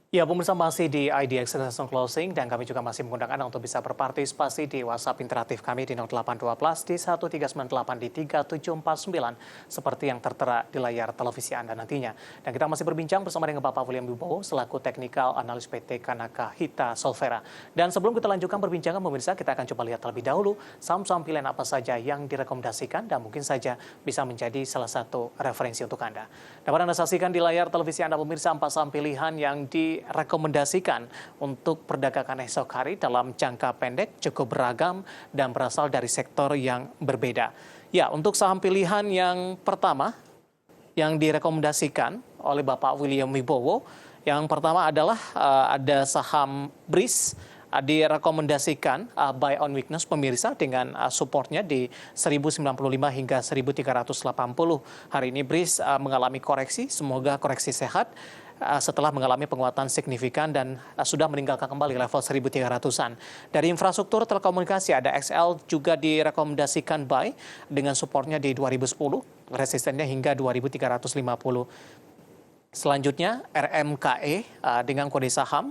Ya, pemirsa masih di IDX International Closing dan kami juga masih mengundang Anda untuk bisa berpartisipasi di WhatsApp interaktif kami di 0812 di 1398 di 3749 seperti yang tertera di layar televisi Anda nantinya. Dan kita masih berbincang bersama dengan Bapak William Wibowo selaku Teknikal Analis PT Kanaka Hita Solvera. Dan sebelum kita lanjutkan perbincangan pemirsa, kita akan coba lihat terlebih dahulu saham-saham pilihan apa saja yang direkomendasikan dan mungkin saja bisa menjadi salah satu referensi untuk Anda. Dapat Anda saksikan di layar televisi Anda pemirsa 4 saham pilihan yang direkomendasikan untuk perdagangan esok hari dalam jangka pendek cukup beragam dan berasal dari sektor yang berbeda. Ya, untuk saham pilihan yang pertama yang direkomendasikan oleh Bapak William Wibowo, yang pertama adalah ada saham BRIS direkomendasikan buy on weakness pemirsa dengan supportnya di 1095 hingga 1380. Hari ini BRIS mengalami koreksi, semoga koreksi sehat setelah mengalami penguatan signifikan dan sudah meninggalkan kembali level 1300-an. Dari infrastruktur telekomunikasi ada XL juga direkomendasikan buy dengan supportnya di 2010, resistennya hingga 2350. Selanjutnya RMKE dengan kode saham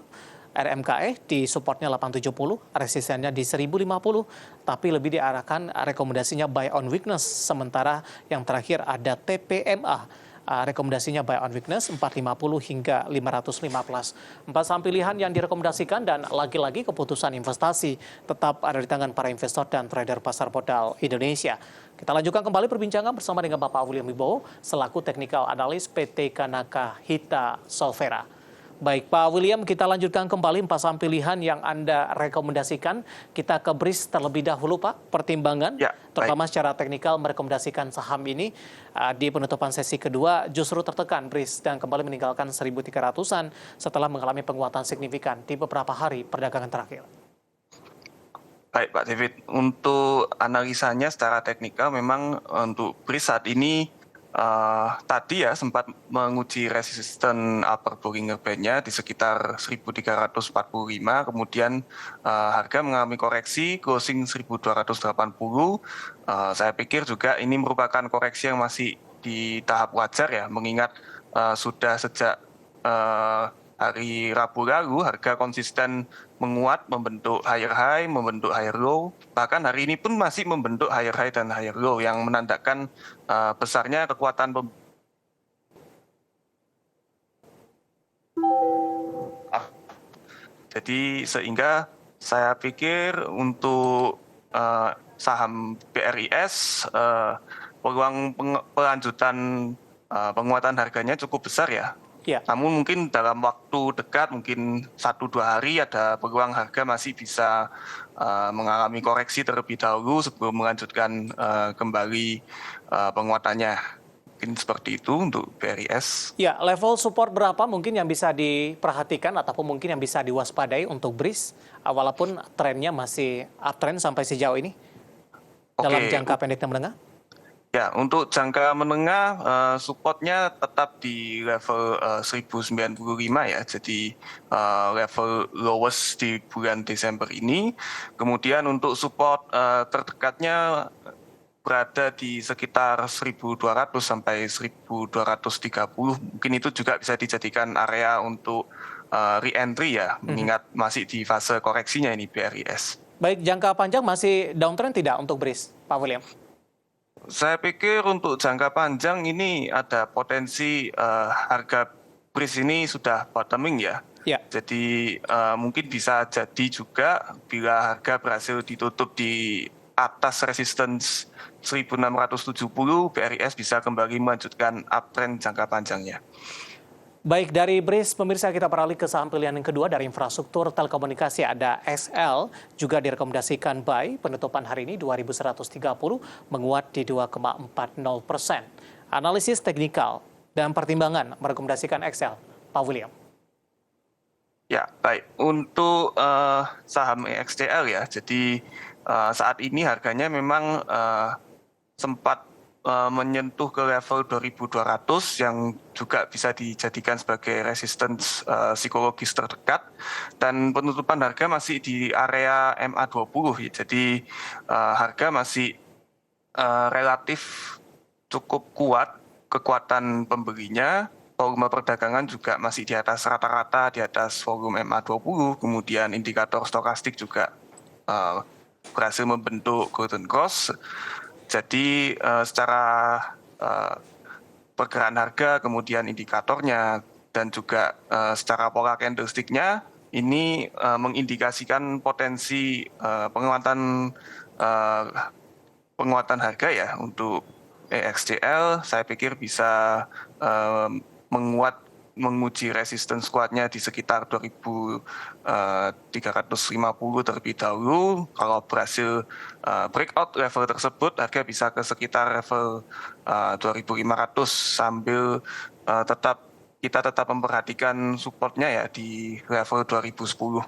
RMKE di supportnya 870, resistennya di 1050, tapi lebih diarahkan rekomendasinya buy on weakness. Sementara yang terakhir ada TPMA, rekomendasinya buy on weakness 450 hingga 515. 4 saham pilihan yang direkomendasikan dan lagi-lagi keputusan investasi tetap ada di tangan para investor dan trader pasar modal Indonesia. Kita lanjutkan kembali perbincangan bersama dengan Bapak William Wibowo selaku Technical Analyst PT Kanaka Hita Solvera. Baik, Pak William, kita lanjutkan kembali 4 saham pilihan yang Anda rekomendasikan. Kita ke BRIS terlebih dahulu, Pak. Pertimbangan, Ya, terutama secara teknikal merekomendasikan saham ini di penutupan sesi kedua justru tertekan BRIS dan kembali meninggalkan 1300-an setelah mengalami penguatan signifikan di beberapa hari perdagangan terakhir. baik Pak David. Untuk analisanya secara teknikal memang untuk BRIS saat ini tadi ya sempat menguji resisten upper Bollinger Band-nya di sekitar 1345, kemudian harga mengalami koreksi closing 1280. Saya pikir juga ini merupakan koreksi yang masih di tahap wajar ya, mengingat sudah sejak hari Rabu lalu harga konsisten menguat, membentuk higher high, membentuk higher low, bahkan hari ini pun masih membentuk higher high dan higher low yang menandakan besarnya kekuatan jadi sehingga saya pikir untuk saham BRIS peluang pelanjutan penguatan harganya cukup besar ya. Ya. Namun mungkin dalam waktu dekat, mungkin 1-2 hari ada peluang harga masih bisa mengalami koreksi terlebih dahulu sebelum melanjutkan kembali penguatannya. Mungkin seperti itu untuk BRIS. Ya, level support berapa mungkin yang bisa diperhatikan ataupun mungkin yang bisa diwaspadai untuk BRIS walaupun trennya masih uptrend sampai sejauh ini dalam jangka pendek dan menengah? Ya, untuk jangka menengah supportnya tetap di level 1095 ya, jadi level lowest di bulan Desember ini. Kemudian untuk support terdekatnya berada di sekitar 1200 sampai 1230. Mungkin itu juga bisa dijadikan area untuk re-entry ya, mengingat masih di fase koreksinya ini BRIS. Baik, jangka panjang masih downtrend tidak untuk BRIS, Pak William? Saya pikir untuk jangka panjang ini ada potensi harga BRIS ini sudah bottoming ya. Ya. Jadi mungkin bisa jadi juga bila harga berhasil ditutup di atas resistance 1670, BRIS bisa kembali melanjutkan uptrend jangka panjangnya. Baik, dari BRIS, pemirsa kita beralih ke saham pilihan yang kedua dari infrastruktur telekomunikasi. Ada XL, juga direkomendasikan buy, penutupan hari ini 2130, menguat di 2,40%. Analisis teknikal dan pertimbangan merekomendasikan XL, Pak William. Ya, baik. Untuk saham XTL ya, jadi saat ini harganya memang sempat menyentuh ke level 2200 yang juga bisa dijadikan sebagai resistance psikologis terdekat, dan penutupan harga masih di area MA20 ya. Jadi harga masih relatif cukup kuat kekuatan pembelinya, volume perdagangan juga masih di atas rata-rata, di atas volume MA20, kemudian indikator stokastik juga berhasil membentuk golden cross. Jadi secara pergerakan harga, kemudian indikatornya, dan juga secara pola candlestick-nya, ini mengindikasikan potensi penguatan harga ya untuk EXDL. Saya pikir bisa menguji resistance kuatnya di sekitar 2.350 terlebih dahulu. Kalau berhasil breakout level tersebut, harga bisa ke sekitar level 2.500 sambil kita tetap memperhatikan supportnya ya di level 2010.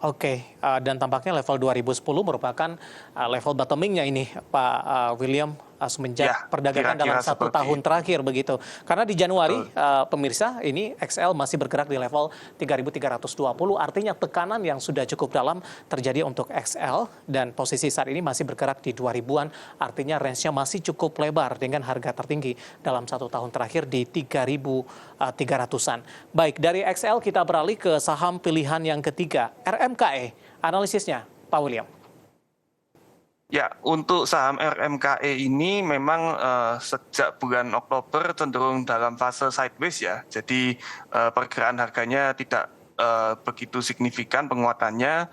Oke, dan tampaknya level 2010 merupakan level bottoming-nya ini, Pak William, semenjak Ya, perdagangan dalam kira-kira 1 seperti tahun itu. terakhir begitu. Karena di Januari, Betul. pemirsa, ini XL masih bergerak di level 3.320, artinya tekanan yang sudah cukup dalam terjadi untuk XL, dan posisi saat ini masih bergerak di 2000-an, artinya range-nya masih cukup lebar dengan harga tertinggi dalam 1 tahun terakhir di 3.300-an. Baik, dari XL kita beralih ke saham pilihan yang ketiga, RMKE. Analisisnya, Pak William. Ya, untuk saham RMKE ini memang sejak bulan Oktober cenderung dalam fase sideways ya. Jadi pergerakan harganya tidak begitu signifikan penguatannya.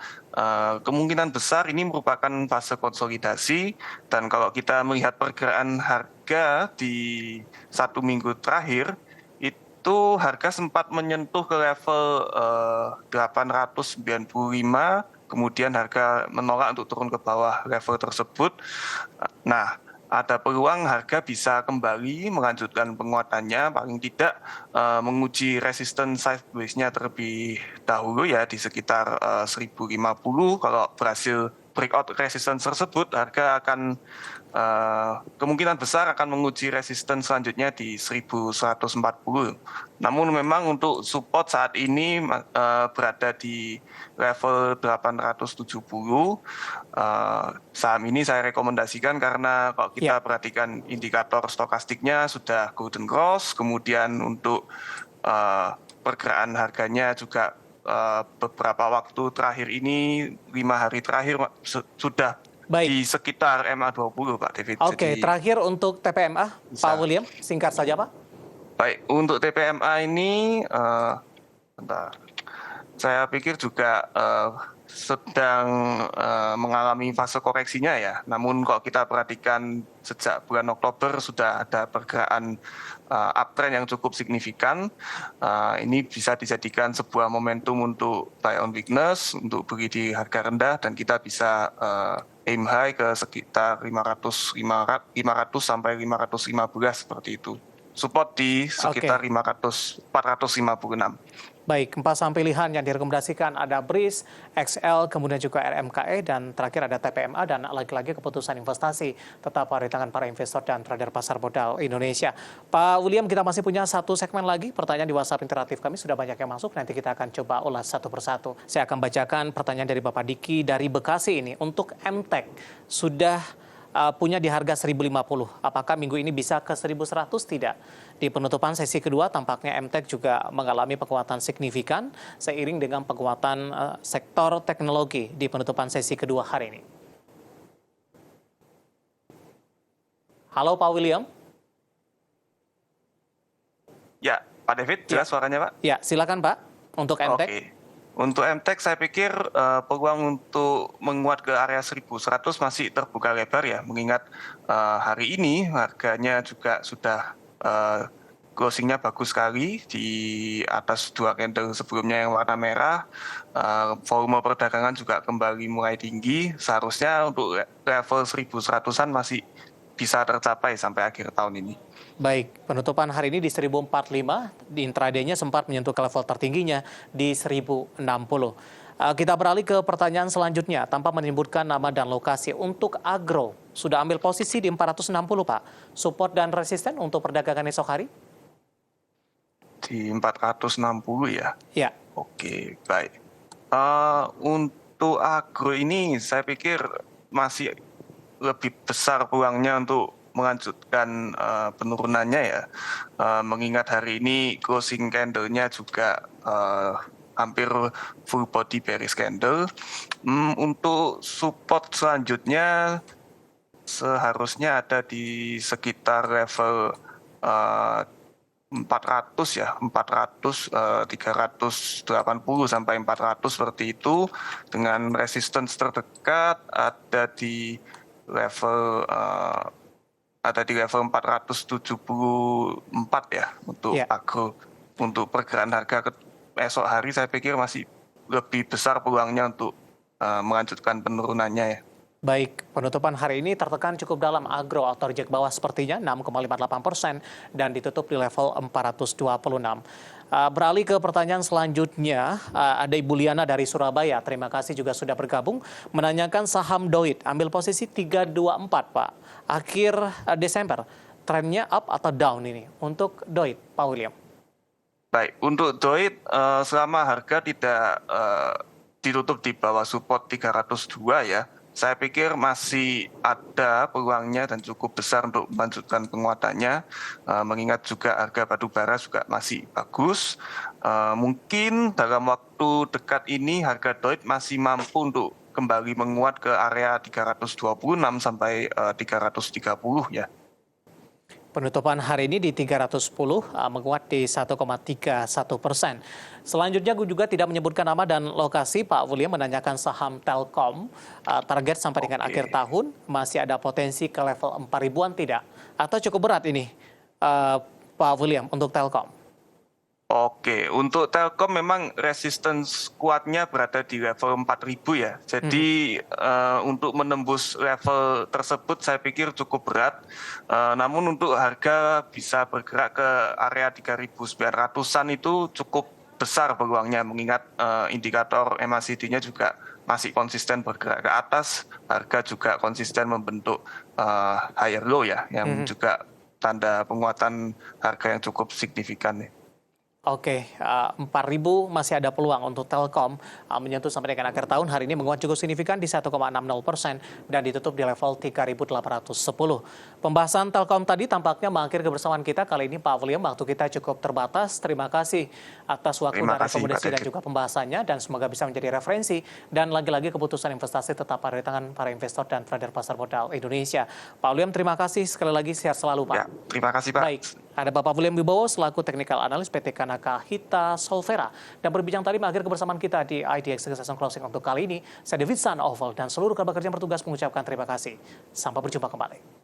Kemungkinan besar ini merupakan fase konsolidasi, dan kalau kita melihat pergerakan harga di 1 minggu terakhir, itu harga sempat menyentuh ke level 895, kemudian harga menolak untuk turun ke bawah level tersebut. Nah, ada peluang harga bisa kembali melanjutkan penguatannya, paling tidak menguji resistance sideways-nya terlebih dahulu ya di sekitar 1050. Kalau berhasil breakout resistance tersebut, harga akan kemungkinan besar akan menguji resistance selanjutnya di 1140. Namun memang untuk support saat ini berada di level 870. Saham ini saya rekomendasikan karena kalau kita perhatikan indikator stokastiknya sudah golden cross, kemudian untuk pergerakan harganya juga beberapa waktu terakhir ini, 5 hari terakhir sudah di sekitar MA20, Pak David. Oke, terakhir untuk TPMA, Pak William, singkat saja Pak. Baik, untuk TPMA ini, bentar, saya pikir juga sedang mengalami fase koreksinya ya. Namun kalau kita perhatikan sejak bulan Oktober sudah ada pergerakan uptrend yang cukup signifikan. Ini bisa dijadikan sebuah momentum untuk buy on weakness, untuk beli di harga rendah, dan kita bisa aim high ke sekitar 500 sampai 515 seperti itu. Support di sekitar 456. Baik, 4 saham pilihan yang direkomendasikan ada BRIS, XL, kemudian juga RMKE, dan terakhir ada TPMA, dan lagi-lagi keputusan investasi tetap ada di tangan para investor dan trader pasar modal Indonesia. Pak William, kita masih punya satu segmen lagi, pertanyaan di WhatsApp interaktif kami sudah banyak yang masuk, nanti kita akan coba ulas satu persatu. Saya akan bacakan pertanyaan dari Bapak Diki dari Bekasi ini. Untuk MTEK, sudah punya di harga 1050. Apakah minggu ini bisa ke 1100? Tidak. Di penutupan sesi kedua tampaknya MTEK juga mengalami penguatan signifikan seiring dengan penguatan sektor teknologi di penutupan sesi kedua hari ini. Halo Pak William. Ya, Pak David, jelas suaranya Pak? Ya, silakan Pak untuk MTEK. Oke. Untuk MTEK saya pikir peluang untuk menguat ke area 1100 masih terbuka lebar ya, mengingat hari ini harganya juga sudah closingnya bagus sekali di atas 2 candle sebelumnya yang warna merah. Volume perdagangan juga kembali mulai tinggi, seharusnya untuk level 1100-an masih bisa tercapai sampai akhir tahun ini. Baik, penutupan hari ini di 1045, di intraday-nya sempat menyentuh ke level tertingginya di 1060. Kita beralih ke pertanyaan selanjutnya, tanpa menyebutkan nama dan lokasi. Untuk agro, sudah ambil posisi di 460 Pak. Support dan resisten untuk perdagangan esok hari? Di 460 ya? Ya. Oke, baik. Untuk agro ini saya pikir masih lebih besar peluangnya untuk melanjutkan penurunannya ya. Mengingat hari ini closing candle-nya juga hampir full body bearish candle. Untuk support selanjutnya seharusnya ada di sekitar level 400 ya, 400, 380 sampai 400 seperti itu, dengan resistance terdekat ada di level 474 ya untuk Ya. agro. Untuk pergerakan harga esok hari saya pikir masih lebih besar peluangnya untuk melanjutkan penurunannya ya. Baik, penutupan hari ini tertekan cukup dalam agro atau reject bawah sepertinya 6,58% dan ditutup di level 426. Beralih ke pertanyaan selanjutnya, ada Ibu Liana dari Surabaya. Terima kasih juga sudah bergabung menanyakan saham Doit. Ambil posisi 324, Pak. Akhir Desember, trennya up atau down ini untuk Doit, Pak William? Baik, untuk Doit selama harga tidak ditutup di bawah support 302 ya, saya pikir masih ada peluangnya dan cukup besar untuk melanjutkan penguatannya, mengingat juga harga batubara juga masih bagus. Mungkin dalam waktu dekat ini harga Doit masih mampu untuk kembali menguat ke area 326 sampai 330 ya. Penutupan hari ini di 310, menguat di 1,31%. Selanjutnya gue juga tidak menyebutkan nama dan lokasi. Pak William menanyakan saham Telkom, target sampai dengan akhir tahun, masih ada potensi ke level 4.000-an tidak? Atau cukup berat ini, Pak William, untuk Telkom? Oke, untuk Telkom memang resistance kuatnya berada di level 4.000 ya. Jadi untuk menembus level tersebut saya pikir cukup berat. Namun untuk harga bisa bergerak ke area 3.900-an itu cukup besar peluangnya, mengingat indikator MACD-nya juga masih konsisten bergerak ke atas. Harga juga konsisten membentuk higher low ya, yang juga tanda penguatan harga yang cukup signifikan ya. Oke, 4.000 masih ada peluang untuk Telkom menyentuh sampai dengan akhir tahun. Hari ini menguat cukup signifikan di 1,60% dan ditutup di level 3.810. Pembahasan Telkom tadi tampaknya mengakhiri kebersamaan kita. Kali ini Pak William, waktu kita cukup terbatas. Terima kasih atas waktu dan rekomendasi dan juga pembahasannya, dan semoga bisa menjadi referensi. Dan lagi-lagi keputusan investasi tetap ada di tangan para investor dan trader pasar modal Indonesia. Pak William, terima kasih sekali lagi, sehat selalu Pak. Ya, terima kasih Pak. Baik, ada Bapak William Wibowo selaku Technical Analyst PT Kanaka Hita Solvera. Dan berbincang tadi mengakhiri kebersamaan kita di IDX Session Closing untuk kali ini. Saya David San Oval dan seluruh kerabat kerja yang bertugas mengucapkan terima kasih. Sampai berjumpa kembali.